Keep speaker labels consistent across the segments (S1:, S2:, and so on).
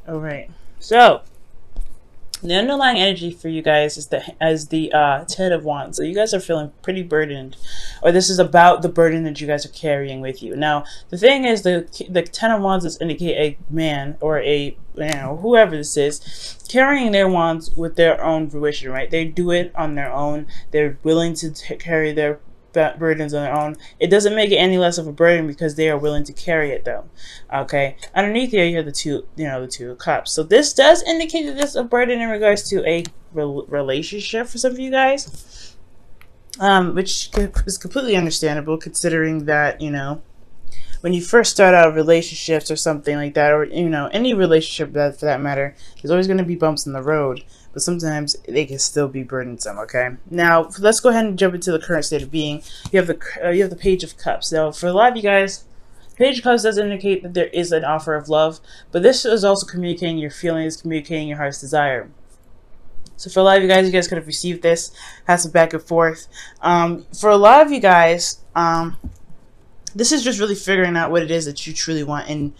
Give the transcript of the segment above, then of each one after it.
S1: All right. So the underlying energy for you guys is the Ten of Wands. So you guys are feeling pretty burdened, or this is about the burden that you guys are carrying with you. Now the thing is, the Ten of Wands is indicate a man or a whoever this is carrying their wands with their own fruition. Right? They do it on their own. They're willing to carry their burdens on their own. It doesn't make it any less of a burden because they are willing to carry it though. Okay, underneath here you have the two cups. So this does indicate that there's a burden in regards to a relationship for some of you guys, which is completely understandable considering that when you first start out relationships or something like that, or any relationship that for that matter, there's always going to be bumps in the road, but sometimes they can still be burdensome. Okay, now let's go ahead and jump into the current state of being. You have the Page of Cups. Now for a lot of you guys, Page of Cups does indicate that there is an offer of love, but this is also communicating your feelings, communicating your heart's desire. So for a lot of you guys could have received this, had some back and forth. For a lot of you guys, this is just really figuring out what it is that you truly want in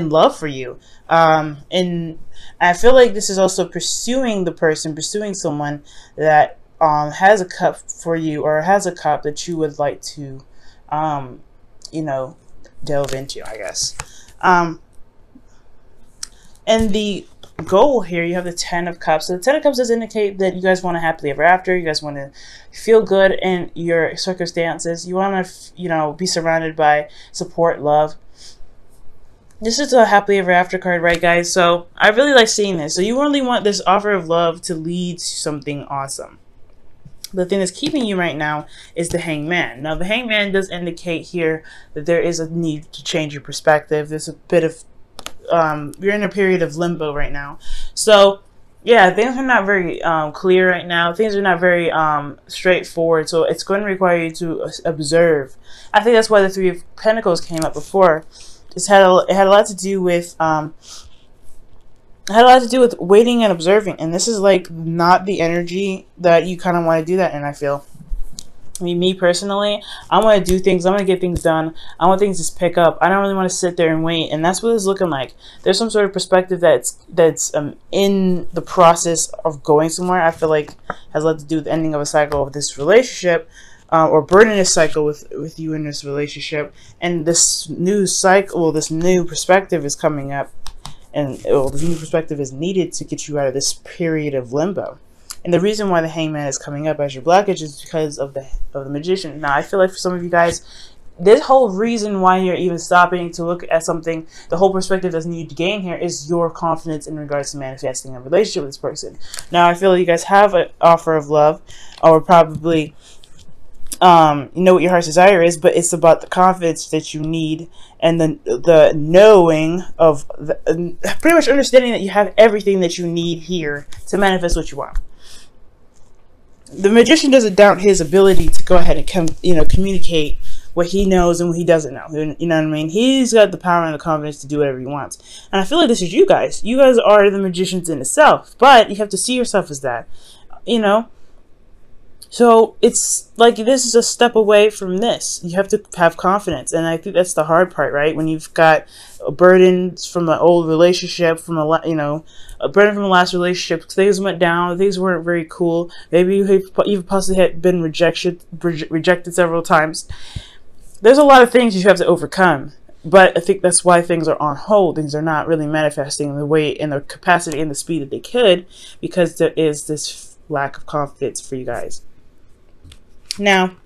S1: love for you. And I feel like this is also pursuing someone that has a cup for you, or has a cup that you would like to, delve into, I guess. And the goal here, you have the Ten of Cups. So the Ten of Cups does indicate that you guys want to happily ever after. You guys want to feel good in your circumstances. You want to, be surrounded by support, love. This is a happily ever after card, right, guys? So I really like seeing this. So you really want this offer of love to lead to something awesome. The thing that's keeping you right now is the Hangman. Now the Hangman does indicate here that there is a need to change your perspective. There's a bit of you're in a period of limbo right now. So yeah, things are not very clear right now. Things are not very straightforward. So it's going to require you to observe. I think that's why the Three of Pentacles came up before. It had a lot to do with waiting and observing. And this is like not the energy that you kind of want to do that in, I feel. I mean, me personally, I want to do things. I want to get things done. I want things to pick up. I don't really want to sit there and wait. And that's what it's looking like. There's some sort of perspective that's in the process of going somewhere. I feel like has a lot to do with the ending of a cycle of this relationship, or burning a cycle with you in this relationship. And this new cycle, this new perspective is coming up, and this new perspective is needed to get you out of this period of limbo. And the reason why the Hangman is coming up as your blockage is because of the Magician. Now, I feel like for some of you guys, this whole reason why you're even stopping to look at something, the whole perspective that's needed to gain here is your confidence in regards to manifesting a relationship with this person. Now, I feel like you guys have an offer of love, or probably you know what your heart's desire is, but it's about the confidence that you need, and the knowing of pretty much understanding that you have everything that you need here to manifest what you want. The Magician doesn't doubt his ability to go ahead and communicate what he knows and what he doesn't know. You know what I mean? He's got the power and the confidence to do whatever he wants. And I feel like this is you guys. You guys are the magicians in itself, but you have to see yourself as that. So it's like this is a step away from this. You have to have confidence, and I think that's the hard part, right? When you've got burdens from an old relationship, from a burden from a last relationship, things went down, things weren't very cool. Maybe you've possibly had been rejected several times. There's a lot of things you have to overcome, but I think that's why things are on hold. Things are not really manifesting in the way, in the capacity, and the speed that they could, because there is this lack of confidence for you guys. Now,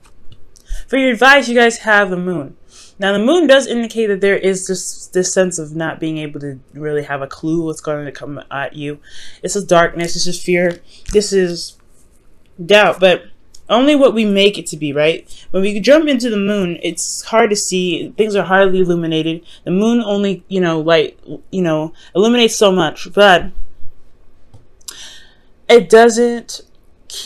S1: for your advice, you guys have the Moon. Now, the Moon does indicate that there is this sense of not being able to really have a clue what's going to come at you. It's a darkness. This is fear. This is doubt. But only what we make it to be, right? When we jump into the Moon, it's hard to see. Things are hardly illuminated. The Moon only, illuminates so much. But it doesn't...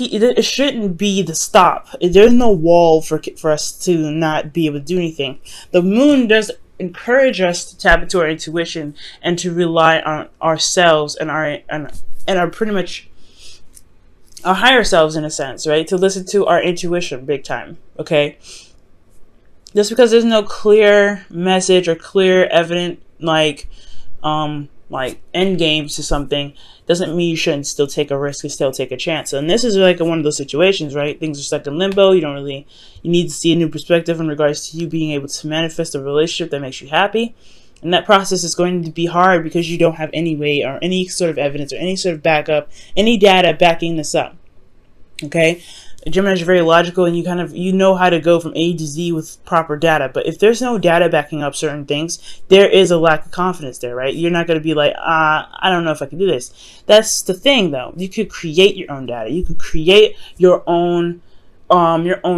S1: It shouldn't be the stop. There's no wall for us to not be able to do anything. The Moon does encourage us to tap into our intuition and to rely on ourselves and our pretty much our higher selves, in a sense, right? To listen to our intuition big time, okay? Just because there's no clear message or clear evident like end games to something, doesn't mean you shouldn't still take a risk and still take a chance. And this is like one of those situations, right? Things are stuck in limbo. You need to see a new perspective in regards to you being able to manifest a relationship that makes you happy. And that process is going to be hard because you don't have any way or any sort of evidence or any sort of backup, any data backing this up. Okay? Gemini is very logical, and you know how to go from A to Z with proper data. But if there's no data backing up certain things, there is a lack of confidence there, right? You're not going to be like, I don't know if I can do this. That's the thing, though. You could create your own data. You could create your own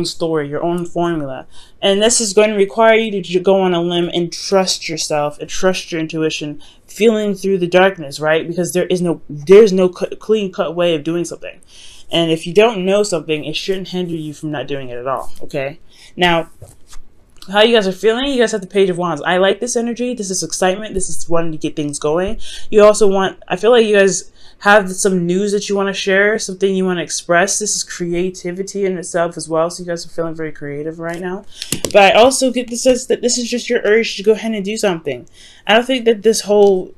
S1: story, your own formula. And this is going to require you to go on a limb and trust yourself and trust your intuition, feeling through the darkness, right? Because there's no clean cut way of doing something. And if you don't know something, it shouldn't hinder you from not doing it at all, okay? Now, how you guys are feeling, you guys have the Page of Wands. I like this energy. This is excitement. This is wanting to get things going. You also I feel like you guys have some news that you want to share, something you want to express. This is creativity in itself as well. So you guys are feeling very creative right now. But I also get the sense that this is just your urge to go ahead and do something. I don't think that this whole,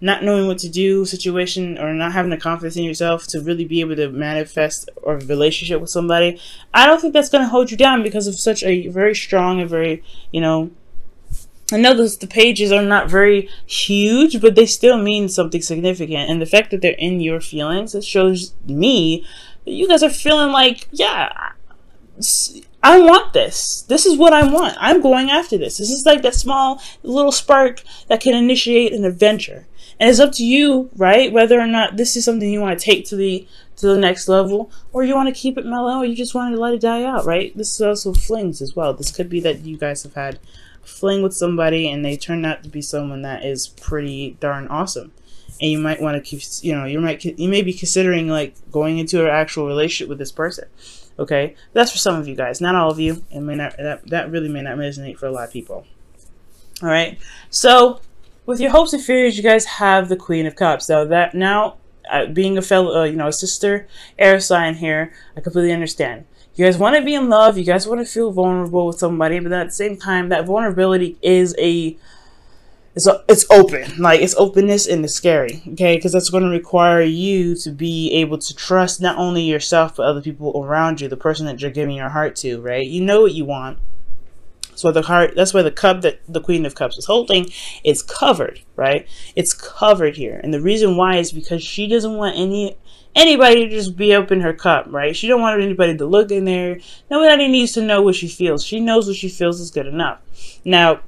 S1: not knowing what to do situation, or not having the confidence in yourself to really be able to manifest a relationship with somebody, I don't think that's going to hold you down because of such a very strong and very, I know the pages are not very huge, but they still mean something significant. And the fact that they're in your feelings, it shows me that you guys are feeling like, yeah, I want this. This is what I want. I'm going after this. This is like that small little spark that can initiate an adventure. And it's up to you, right? Whether or not this is something you want to take to the next level, or you want to keep it mellow, or you just want to let it die out, right? This is also flings as well. This could be that you guys have had a fling with somebody and they turned out to be someone that is pretty darn awesome. And you might want to keep, you may be considering like going into an actual relationship with this person. Okay, that's for some of you guys, not all of you. It may not, that really may not resonate for a lot of people. All right, so with your hopes and fears, you guys have the Queen of Cups. Now, being a fellow, a sister air sign here, I completely understand. You guys want to be in love. You guys want to feel vulnerable with somebody, but at the same time, that vulnerability is it's open, like it's openness, and it's scary, okay? Because that's going to require you to be able to trust not only yourself but other people around you, the person that you're giving your heart to, right? You know what you want. So that's why the cup that the Queen of Cups is holding is covered, right? It's covered here, and the reason why is because she doesn't want anybody to just be open her cup, right? She don't want anybody to look in there. Nobody needs to know what she feels. She knows what she feels is good enough. Now,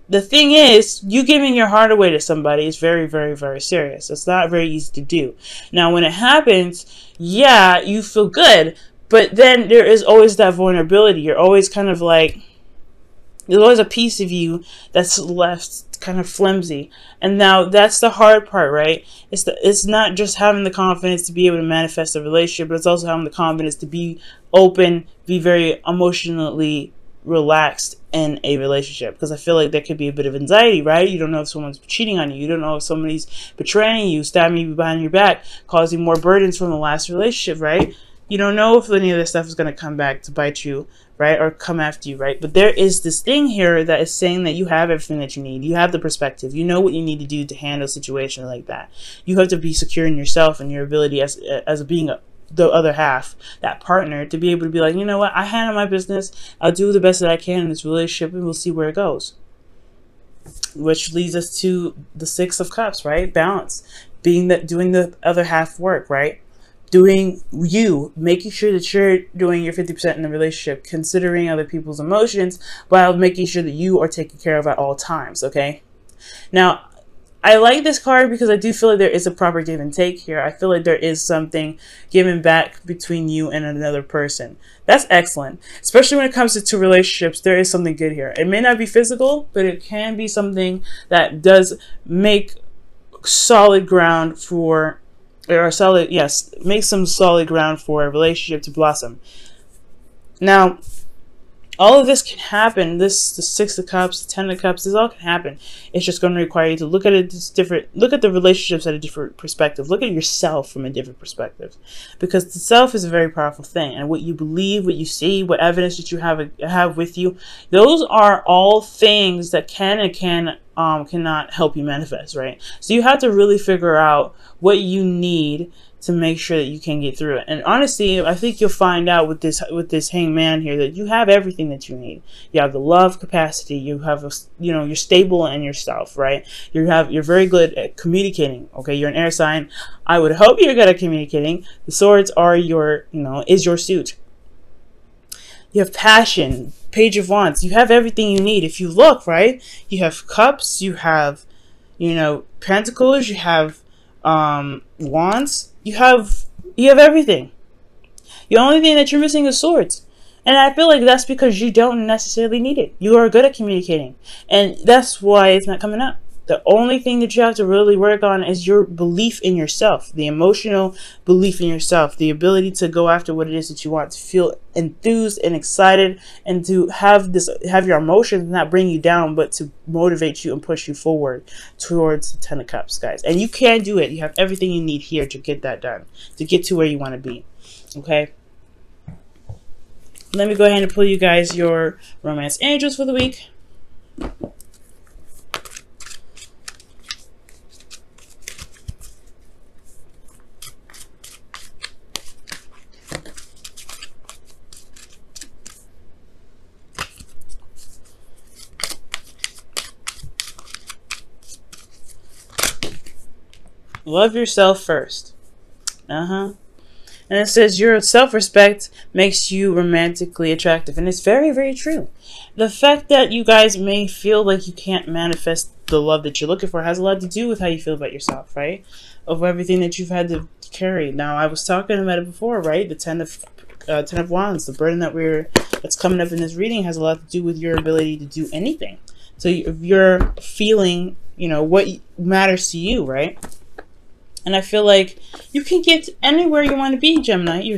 S1: the thing is, you giving your heart away to somebody is very, very, very serious. It's not very easy to do. Now, when it happens, yeah, you feel good, but then there is always that vulnerability. You're always kind of like, there's always a piece of you that's left kind of flimsy. And now that's the hard part, right? It's not just having the confidence to be able to manifest a relationship, but it's also having the confidence to be open, be very emotionally relaxed in a relationship. Because I feel like there could be a bit of anxiety, right? You don't know if someone's cheating on you. You don't know if somebody's betraying you, stabbing you behind your back, causing more burdens from the last relationship, right? You don't know if any of this stuff is going to come back to bite you, right? Or come after you, right? But there is this thing here that is saying that you have everything that you need. You have the perspective. You know what you need to do to handle a situation like that. You have to be secure in yourself and your ability as being the other half, that partner, to be able to be like, you know what? I handle my business. I'll do the best that I can in this relationship, and we'll see where it goes. Which leads us to the Six of Cups, right? Balance. Doing the other half work, right? Making sure that you're doing your 50% in the relationship, considering other people's emotions while making sure that you are taken care of at all times, okay? Now, I like this card because I do feel like there is a proper give and take here. I feel like there is something given back between you and another person. That's excellent. Especially when it comes to relationships, there is something good here. It may not be physical, but it can be something that does make solid ground for, make some solid ground for a relationship to blossom. Now, all of this can happen. The Six of Cups, the Ten of Cups, this all can happen. It's just going to require you to look at it look at the relationships at a different perspective. Look at yourself from a different perspective. Because the self is a very powerful thing. And what you believe, what you see, what evidence that you have with you, those are all things that can cannot help you manifest, right? So you have to really figure out what you need to make sure that you can get through it. And honestly, I think you'll find out with this hangman here that you have everything that you need. You have the love capacity. You have you're stable in yourself, right? You're very good at communicating. Okay, you're an air sign. I would hope you're good at communicating. The swords are is your suit. You have passion. Page of Wands. You have everything you need. If you look, right, you have cups. You have, pentacles. You have wands. You have everything. The only thing that you're missing is swords. And I feel like that's because you don't necessarily need it. You are good at communicating. And that's why it's not coming up. The only thing that you have to really work on is your belief in yourself, the emotional belief in yourself, the ability to go after what it is that you want, to feel enthused and excited, and to have your emotions not bring you down, but to motivate you and push you forward towards the Ten of Cups, guys. And you can do it. You have everything you need here to get that done, to get to where you want to be. Okay. Let me go ahead and pull you guys your romance angels for the week. Love yourself first. And it says your self-respect makes you romantically attractive. And it's very, very true. The fact that you guys may feel like you can't manifest the love that you're looking for has a lot to do with how you feel about yourself, right? Of everything that you've had to carry. Now, I was talking about it before, right? The Ten of Wands, the burden that's coming up in this reading has a lot to do with your ability to do anything. So if you're feeling, what matters to you, right? And I feel like you can get anywhere you want to be, Gemini. You're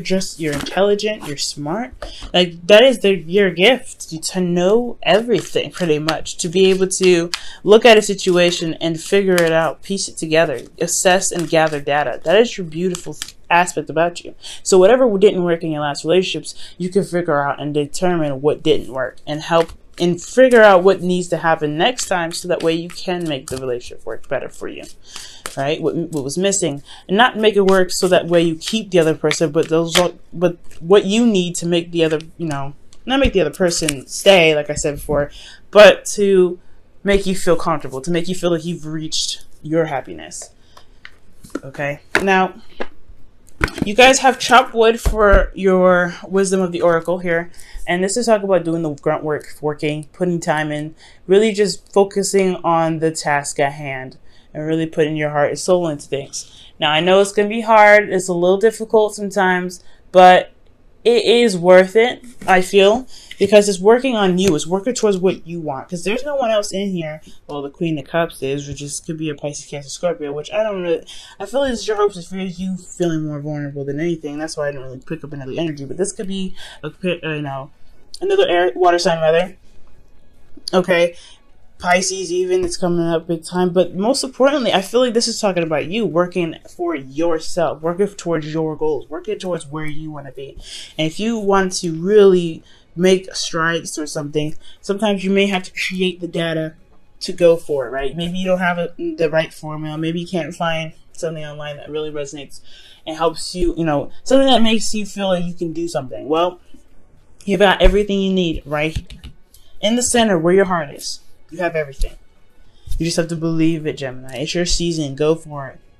S1: intelligent, you're smart. Like, that is your gift, to know everything, pretty much. To be able to look at a situation and figure it out, piece it together, assess and gather data. That is your beautiful aspect about you. So whatever didn't work in your last relationships, you can figure out and determine what didn't work and help and figure out what needs to happen next time, so that way you can make the relationship work better for you, right? What was missing, and not make it work so that way you keep the other person, but what you need to make the other, not make the other person stay, like I said before, but to make you feel comfortable, to make you feel like you've reached your happiness. Okay, now you guys have chopped wood for your wisdom of the oracle here. And this is talking about doing the grunt work, working, putting time in, really just focusing on the task at hand and really putting your heart and soul into things. Now, I know it's going to be hard. It's a little difficult sometimes, but it is worth it, I feel, because it's working on you. It's working towards what you want, because there's no one else in here. Well, the Queen of Cups is, which could be a Pisces, Cancer, Scorpio, which I feel like it's your hopes and fears, you feeling more vulnerable than anything. That's why I didn't really pick up another energy, but this could be another water sign, rather. Okay, Pisces even, it's coming up big time. But most importantly, I feel like this is talking about you working for yourself, working towards your goals, working towards where you want to be. And if you want to really make strides or something, sometimes you may have to create the data to go for it, right? Maybe you don't have the right formula. Maybe you can't find something online that really resonates and helps you, something that makes you feel like you can do something. Well, you've got everything you need right here. In the center where your heart is. You have everything. You just have to believe it, Gemini. It's your season. Go for it.